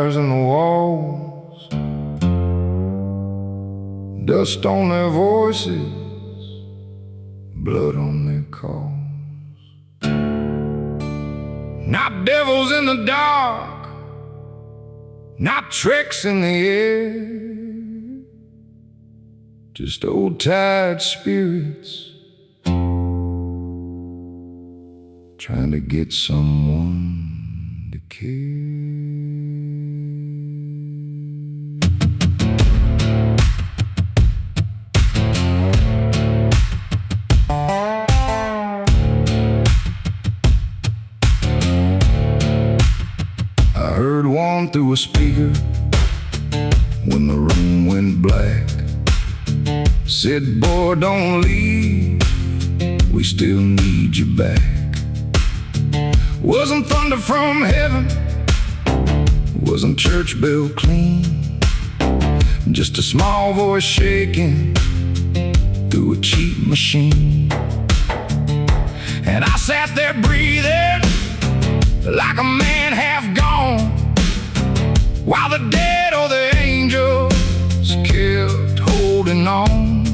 wires in the walls, dust on their voices, blood on their calls. Not devils in the dark, not tricks in the air, just old tired spirits trying to get someone to care. I heard one through a speaker when the room went black. Said, boy, don't leave, we still need you back. Wasn't thunder from heaven, wasn't church bell clean, just a small voice shaking through a cheap machine. And I sat there breathing like a man half gone, while the dead or the angels kept holding on.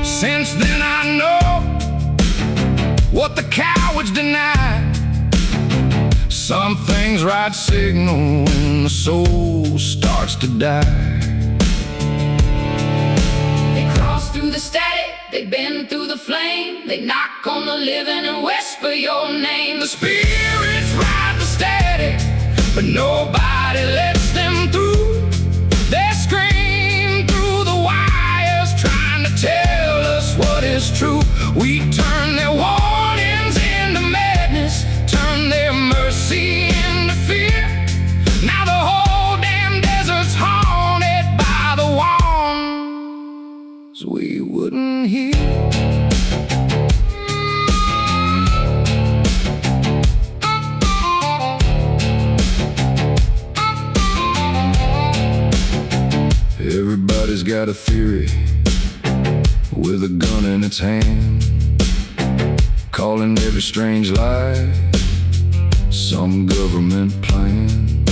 Since then I know what the cowards deny. Some things write signal when the soul starts to die. They cross through the static, they bend through the flame, they knock on the living and whisper your name. The spirits ride the static, but nobody lets them through. They scream through the wires, trying to tell us what is true. We turn their warnings into madness, turn their mercy into fear. Now the whole damn desert's haunted by the ones we wouldn't hear. Everybody's got a theory with a gun in its hand, calling every strange lie some government plan.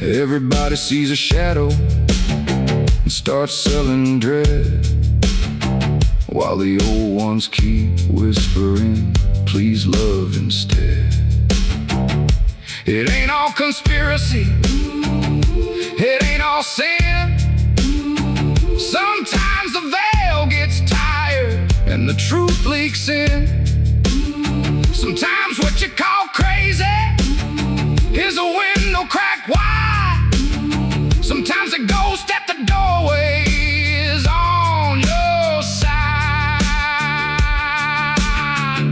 Everybody sees a shadow and starts selling dread, while the old ones keep whispering, please love instead. It ain't all conspiracy, it ain't all sin. Sometimes the veil gets tired and the truth leaks in. Sometimes what you call crazy is a window cracked wide. Sometimes a ghost at the doorway is on your side.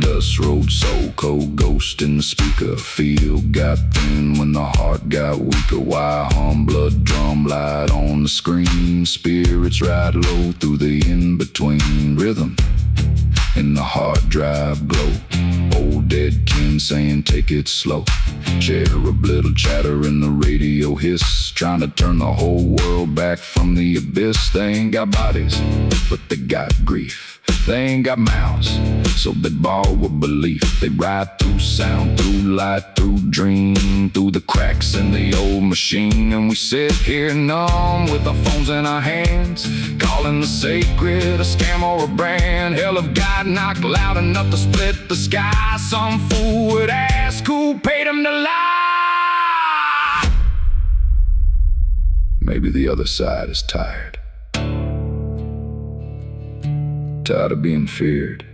Dust road so cold, ghost in the speaker. Field got thin when the heart got weaker. Why hum blood drum light on the screen? Spirits ride low through the in-between rhythm in the hard drive glow. Old dead kin saying take it slow. Cherub little chatter in the radio hiss, trying to turn the whole world back from the abyss. They ain't got bodies, but they got grief. They ain't got mouths, so they borrow a belief. They ride through sound, through light, through dream, through the cracks in the old machine. And we sit here numb with our phones in our hands, calling the sacred a scam or a brand. Hell, if God knocked loud enough to split the sky, some fool would ask who paid him to lie. Maybe the other side is tired. Tired of being feared,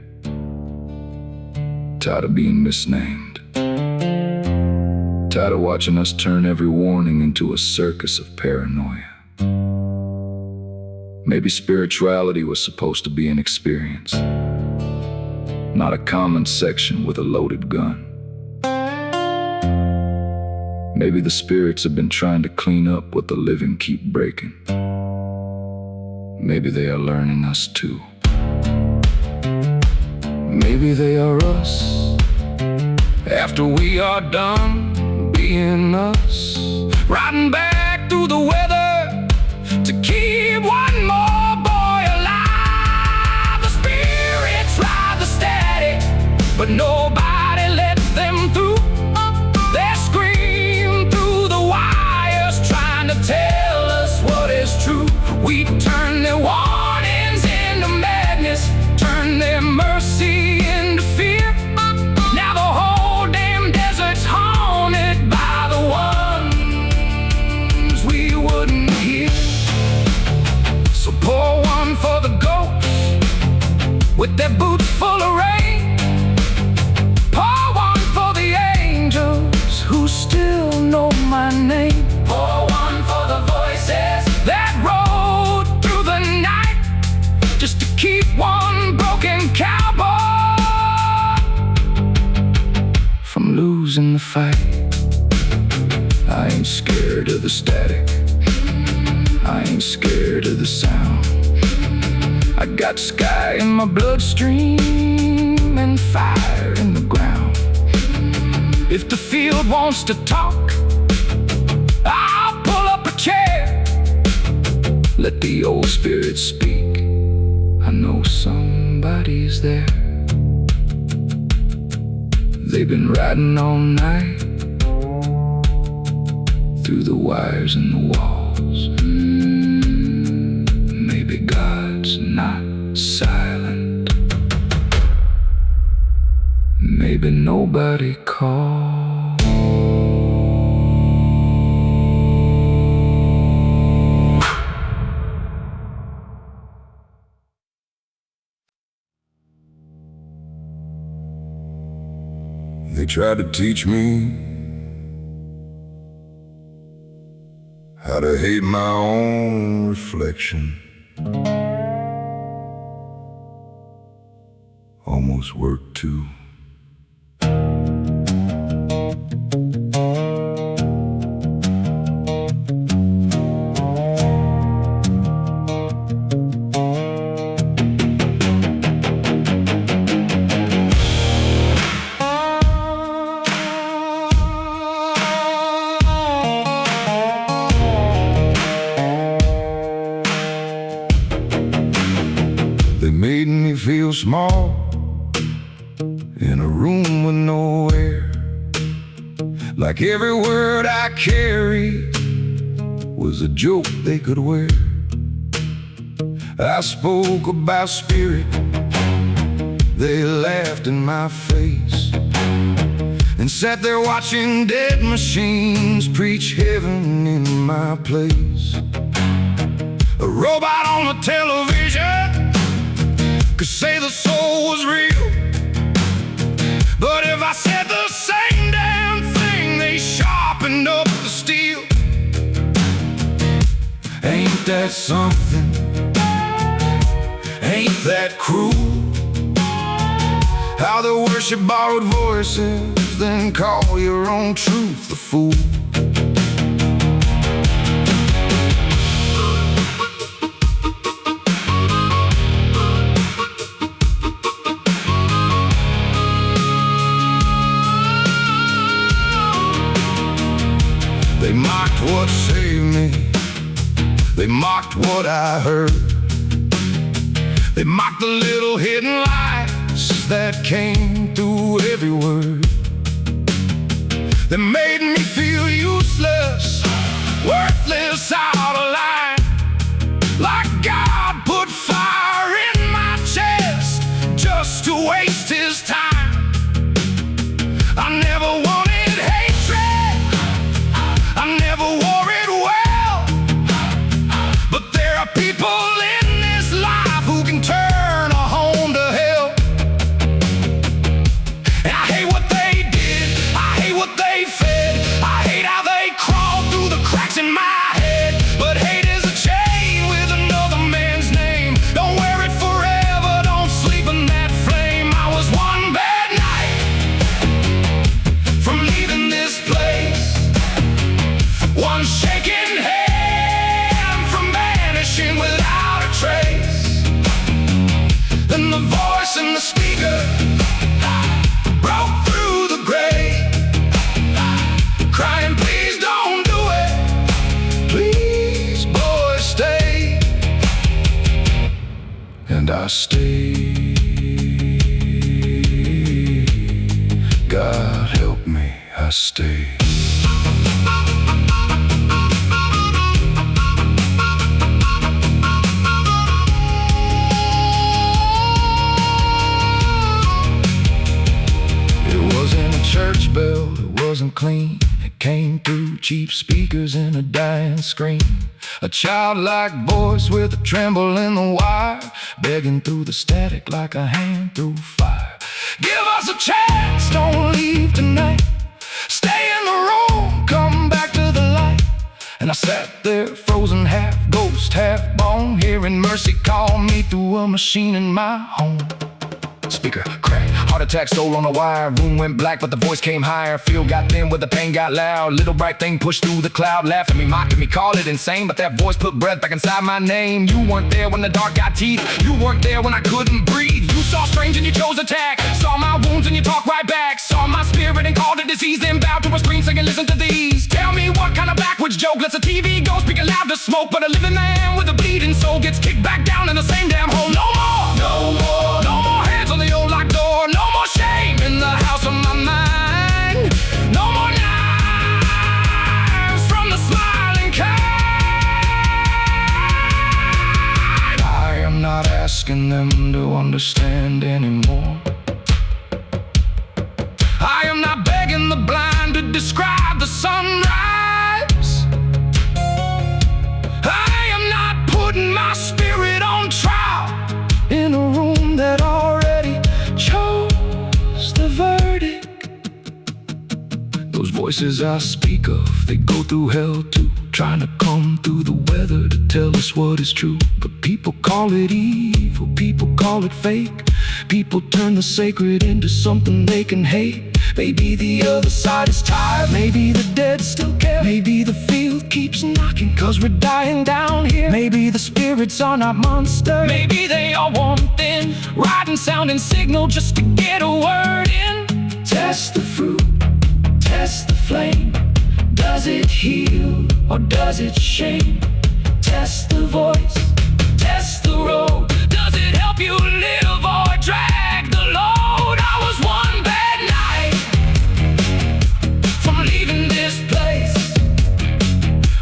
tired of being misnamed, tired of watching us turn every warning into a circus of paranoia. Maybe spirituality was supposed to be an experience, not a comment section with a loaded gun. Maybe the spirits have been trying to clean up what the living keep breaking. Maybe they are learning us too. Maybe they are us after we are done being us, riding back through the weather to keep one more boy alive. The spirits ride the static, but nobody lets them through. They scream through the wire. We turn their warnings into madness, turn their mercy into fear. Now the whole damn desert's haunted by the ones we wouldn't hear. So pour one for the ghosts with their boots full of rain. Pour one for the angels who still know my name. Pour one for the voices that rode through the night just to keep one broken cowboy from losing the fight. I ain't scared of the static, I ain't scared of the sound. I got sky in my bloodstream and fire in the ground. If the field wants to talk, I'll pull up a chair. Let the old spirits speak, I know somebody's there. They've been riding all night through the wires and the walls. Maybe God's not silent, maybe nobody calls. They tried to teach me how to hate my own reflection. Almost worked too. They made me feel small in a room with no air, like every word I carried was a joke they could wear. I spoke about spirit, they laughed in my face, and sat there watching dead machines preach heaven in my place. A robot on the television could say the soul was real, but if I said the same damn thing, they sharpened up the steel. Ain't that something? Ain't that cruel? How they worship borrowed voices, then call your own truth a fool. They mocked what saved me, they mocked what I heard. They mocked the little hidden lies that came through every word. They made me feel useless, worthless, out of line, like God put fire in my chest just to waste his time. I never wanted hatred, I never wore it well, but there are people in this life who can turn a home to hell. And I hate what they did, I hate what they fed, I hate how they crawled through the cracks in my head. But hate is a chain with another man's name. Don't wear it forever, don't sleep in that flame. I was one bad night from leaving this place, one shaking hand from vanishing without a trace. Then the voice in the speaker broke through the gray, crying, please don't do it, please boy stay. And I stayed. God help me, I stayed. clean. It came through cheap speakers and a dying scream. A childlike voice with a tremble in the wire, begging through the static like a hand through fire. Give us a chance, don't leave tonight. Stay in the room, come back to the light. And I sat there frozen, half ghost, half bone, hearing mercy call me through a machine in my home. Speaker crack, heart attack, soul on a wire. Room went black, but the voice came higher. Feel got thin, with the pain got loud. Little bright thing pushed through the cloud, laughing me, mocking me, call it insane. But that voice put breath back inside my name. You weren't there when the dark got teeth. You weren't there when I couldn't breathe. You saw strange and you chose attack. Saw my wounds and you talked right back. Saw my spirit and called it disease. Then bowed to a screen singing, listen to these. Tell me what kind of backwards joke lets a TV go speaking loud to smoke, but a living man with a bleeding soul gets kicked back down in the same damn hole. No more, no more, no more hands on the old locked door. No more shame in the house of my mind. No more knives from the smiling kind. I am not asking them to understand anymore. I am not begging the blind to describe the sunrise. I am not putting my spirit on trial in a room that already chose the verdict. Those voices I speak of, they go through hell too, trying to come through the weather to tell us what is true. But people call it evil, people call it fake. People turn the sacred into something they can hate. Maybe the other side is tired, maybe the dead still care. Maybe the field keeps knocking, cause we're dying down here. Maybe the spirits are not monsters. Maybe they are warm thin, riding sound and signal just to get a word in. Test the fruit, test the flame. Does it heal or does it shame? Test the voice, test the road. Does it help you live or drag the load? I was one bad night from leaving this place,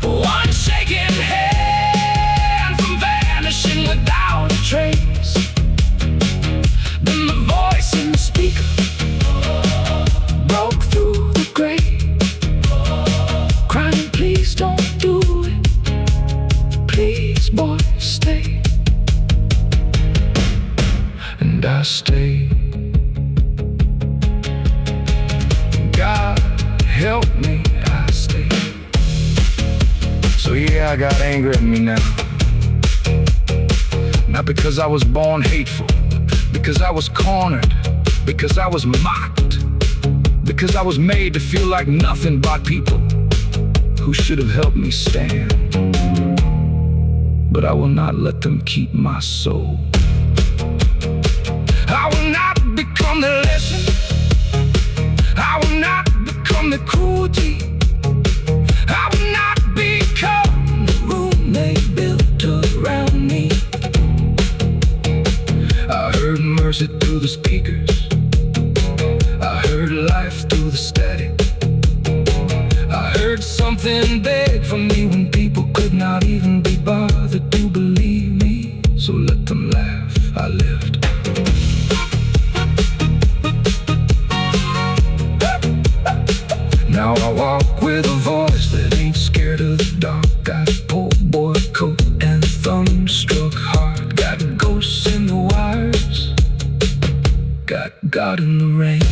one shaking hand from vanishing without a trace. Then the voice in the speaker broke through the grave, crying, please don't do it. Please, boy, stay. And I stayed. God help me, I stayed. So yeah, I got anger in me now. Not because I was born hateful, because I was cornered, because I was mocked, because I was made to feel like nothing by people who should have helped me stand. But I will not let them keep my soul. I will not become the lesson. I will not become the cruelty. I will not become the room they built around me. I heard mercy through the speakers. I heard life through the static. I heard something beg from me when people could not even be bothered to believe me. So let them laugh, I lived. Now I walk with a voice that ain't scared of the dark. Got a poor boy coat and a thunderstruck heart. Got ghosts in the wires, got God in the rain.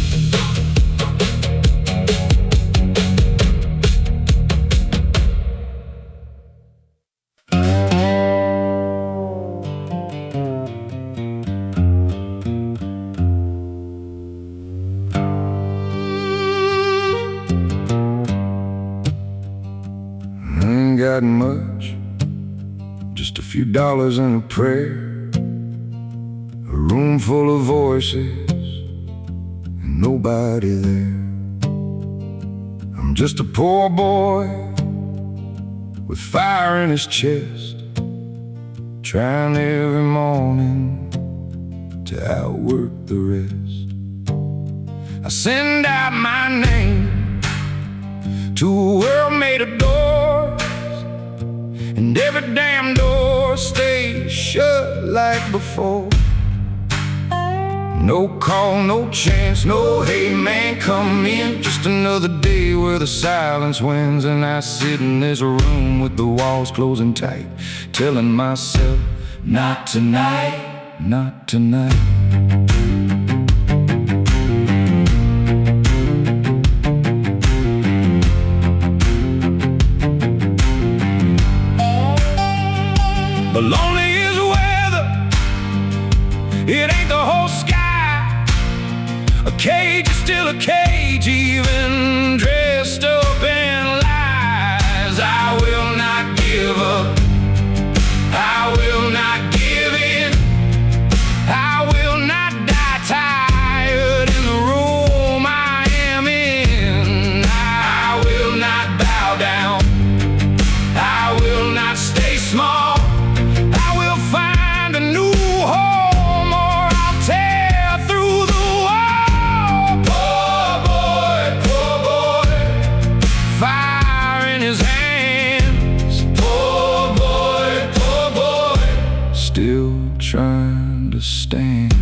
Got much, just a few dollars and a prayer, a room full of voices and nobody there. I'm just a poor boy with fire in his chest, trying every morning to outwork the rest. I send out my name to a world made of doors, and every damn door stays shut like before. No call, no chance, no hey man come in. Just another day where the silence wins, and I sit in this room with the walls closing tight, telling myself, not tonight, not tonight. But lonely is weather, it ain't the whole sky. A cage is still a cage, even dressed up in lies. I will not give up, I will not give in, I will not die tired in the room I am in. I will not bow down, I will not stay small. I will find a new home, or I'll tear through the wall. Poor boy, fire in his hands. Poor boy, still trying to stand.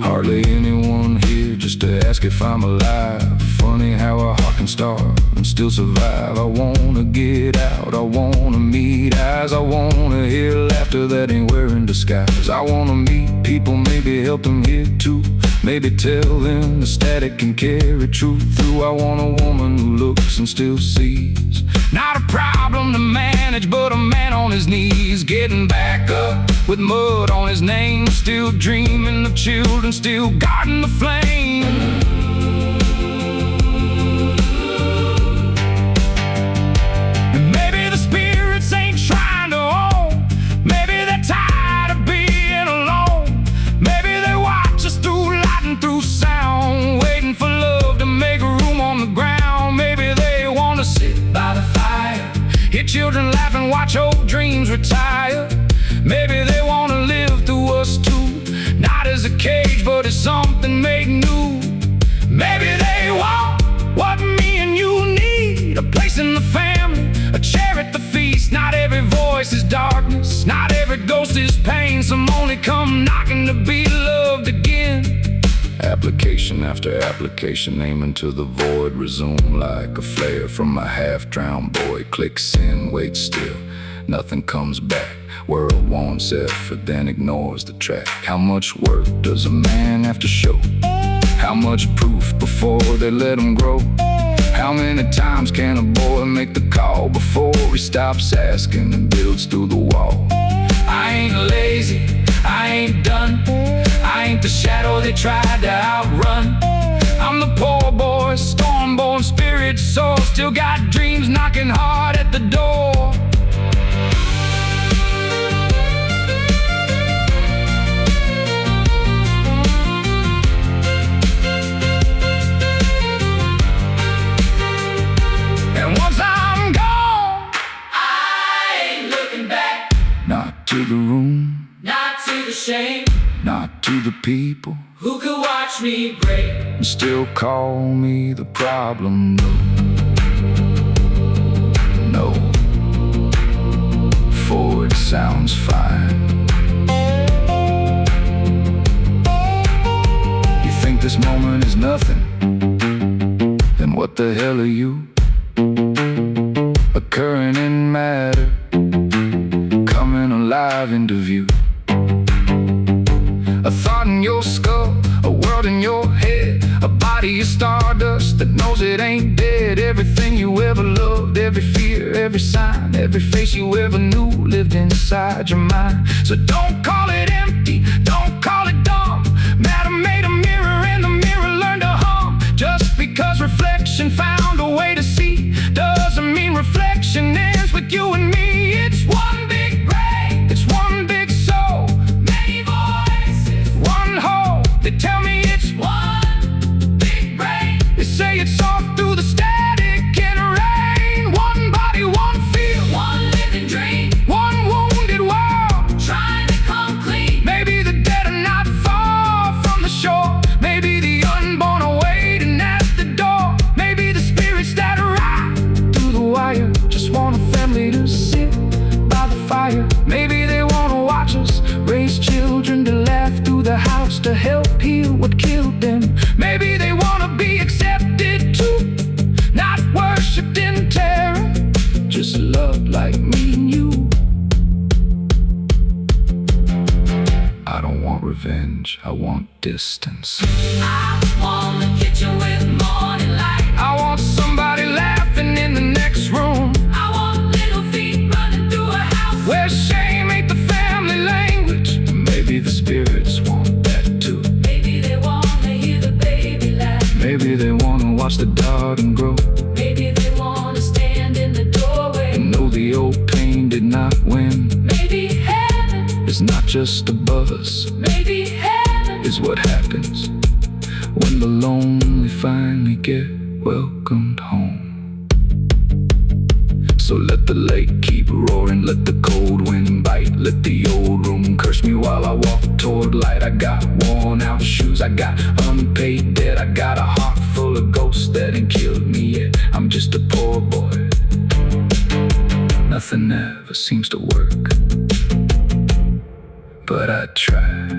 Hardly anyone here just to ask if I'm alive. Funny how a heart can starve and still survive. I wanna get out, I wanna meet eyes, I wanna hear laughter that ain't wearing disguise. I wanna meet people, maybe help them here too, maybe tell them the static can carry truth through. I want a woman who looks and still sees. Not a problem to manage, but a man on his knees, getting back up with mud on his name, still dreaming of children, still guarding the flame. Children laugh and watch old dreams retire. Maybe they want to live through us too, not as a cage, but as something made new. Maybe they want what me and you need, a place in the family, a chair at the feast. Not every voice is darkness, not every ghost is pain. Some only come knocking to be loved again. Application after application, aiming to the void, resume like a flare from a half-drowned boy. Clicks in, waits still, nothing comes back. World wants effort, then ignores the track. How much work does a man have to show? How much proof before they let him grow? How many times can a boy make the call before he stops asking and builds through the wall? I ain't lazy, I ain't done, I ain't the shadow they tried to outrun. I'm the poor boy, storm-born spirit soul, still got dreams knocking hard at the door. And once I'm gone, I ain't looking back. Not to the room, not to the shame, not to the people who could watch me break and still call me the problem. No, forward sounds fine. You think this moment is nothing? Then what the hell are you? Occurring in matter, coming alive into view. A thought in your skull, a world in your head, a body of stardust that knows it ain't dead. Everything you ever loved, every fear, every sign, every face you ever knew lived inside your mind. So don't call it empty, don't call it dumb. Matter made a mirror and the mirror learned to hum. Just because reflection found a way to see doesn't mean reflection ends with you and me. It's one big brain, it's one big soul, many voices, one whole. They tell me it's one big brain, they say it's soft through the static and rain. One body, one feel, one living dream, one wounded world trying to come clean. Maybe the dead are not far from the shore, maybe the unborn are waiting at the door. Maybe the spirits that ride through the wire just want a family to see. revenge, I want distance. I want the kitchen with morning light. I want somebody laughing in the next room, I want little feet running through a house where shame ain't the family language. Maybe the spirits want that too. Maybe they wanna hear the baby laugh. Maybe they wanna watch the garden grow, Maybe they wanna stand in the doorway and know the old pain did not win. Maybe heaven, It's not just above us, maybe heaven is what happens when the lonely finally get welcomed home. So let the lake keep roaring, let the cold wind bite, let the old room curse me while I walk toward light. I got worn out shoes, I got unpaid debt, I got a heart full of ghosts that ain't killed me yet. I'm just a poor boy, nothing ever seems to work, but I try,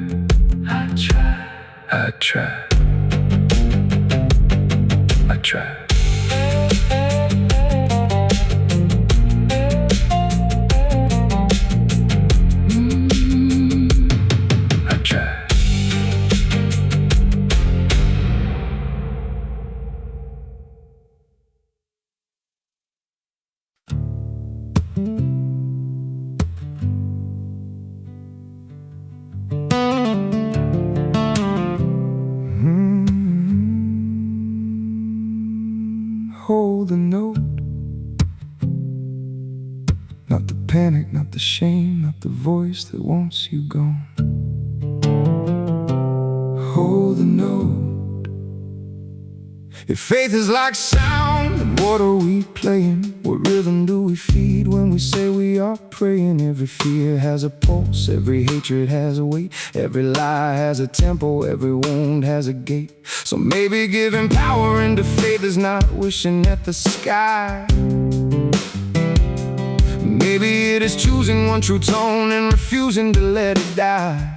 I try, I try, I try. I try. Hold the note, not the panic, not the shame, not the voice that wants you gone. Hold the note. If faith is like sound, then what are we playing? What rhythm do we feed when we say we are praying? Every fear has a pulse, every hatred has a weight, every lie has a tempo, every wound has a gate. So maybe giving power into faith is not wishing at the sky. Maybe it is choosing one true tone and refusing to let it die.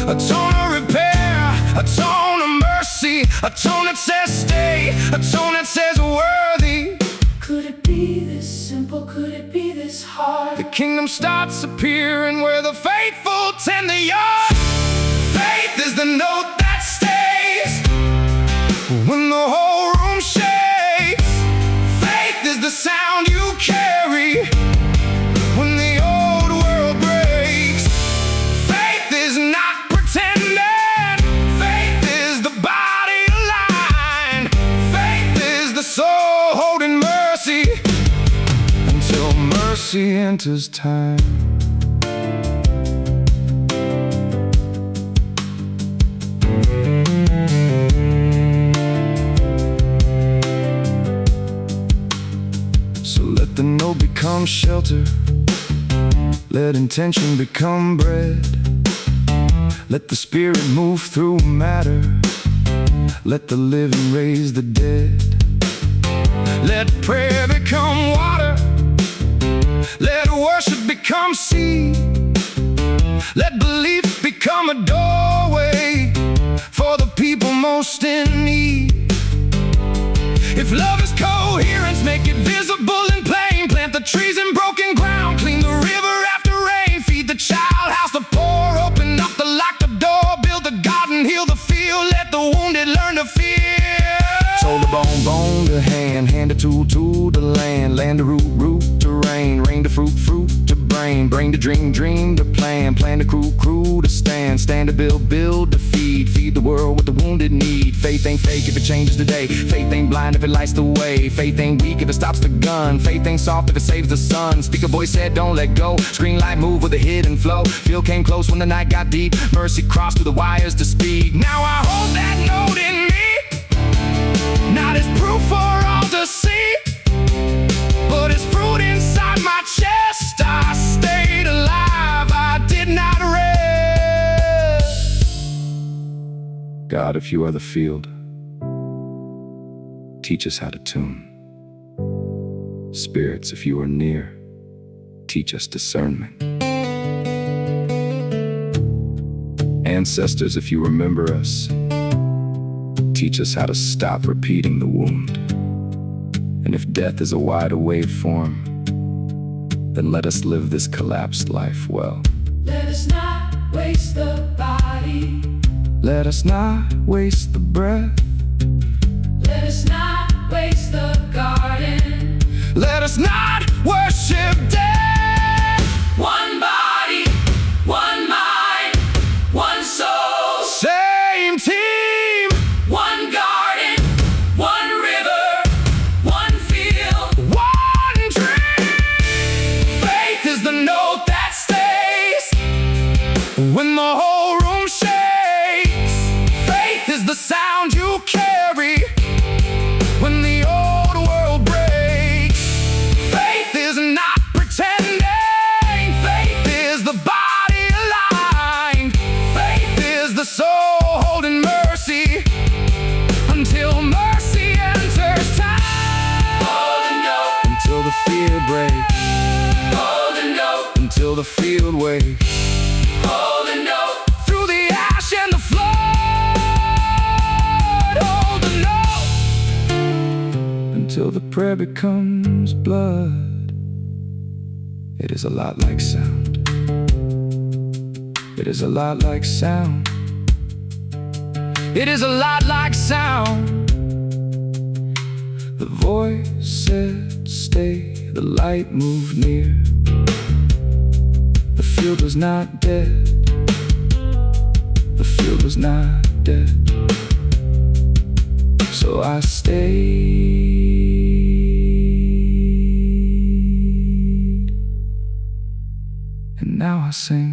A tone of repair, a tone of mercy, a tone that says stay, a tone that says worthy. Could it be this simple? Could it be this hard? The kingdom starts appearing where the faithful tend the yard. Faith is the note that stays when the whole room shakes. Faith is the sound you carry when the old world breaks. Faith is not pretending. Faith is the body aligned. Faith is the soul holding mercy until mercy enters time. So let the note become shelter, let intention become bread, let the spirit move through matter, let the living raise the dead. Let prayer become water, let worship become seed, let belief become a doorway for the people most in need. If love is coherence, make it visible and plain. Plant the trees in broken ground, clean the river after rain. Feed the child, house the poor, open up the locked up door. Build the garden, heal the field, let the wounded learn to fear. Soul to bone, bone to hand, hand to tool, tool to land. Land to root, root to rain, rain to fruit, fruit to brain. Brain to dream, dream to plan, plan to crew, crew to stand. Stand to build, build to feed, feed the world with the wounded need. Faith ain't fake if it changes today. Faith ain't blind if it lights the way. Faith ain't weak if it stops the gun. Faith ain't soft if it saves the sun. Speaker voice said don't let go. Screen light move with a hidden flow. Feel came close when the night got deep. Mercy crossed through the wires to speed. Now I hold that note in me, not as proof for all to see, but as fruit inside my chest. I stayed alive, I did not rest. God, if you are the field, teach us how to tune. Spirits, if you are near, teach us discernment. Ancestors, if you remember us, teach us how to stop repeating the wound. And if death is a wide waveform, then let us live this collapsed life well. Let us not waste the body. Let us not waste the breath. Let us not waste the garden. Let us not worship death. One body, one mind, one soul. Same team. One garden, one river, one field, One dream. faith is the note that stays. When the whole room shakes, faith is the sound you carry. When the old world breaks, faith is not pretending. Faith is the body aligned. Faith is the soul holding mercy until mercy enters time. Hold the note, Until the fear breaks, hold the note, until the field wakes. hold the note. Through the ash and the flood, hold the note until the prayer becomes blood. It is a lot like sound. It is a lot like sound. It is a lot like sound. The voice said, stay. The light moved near. The field was not dead. The field was not dead. So I stayed. And now I sing.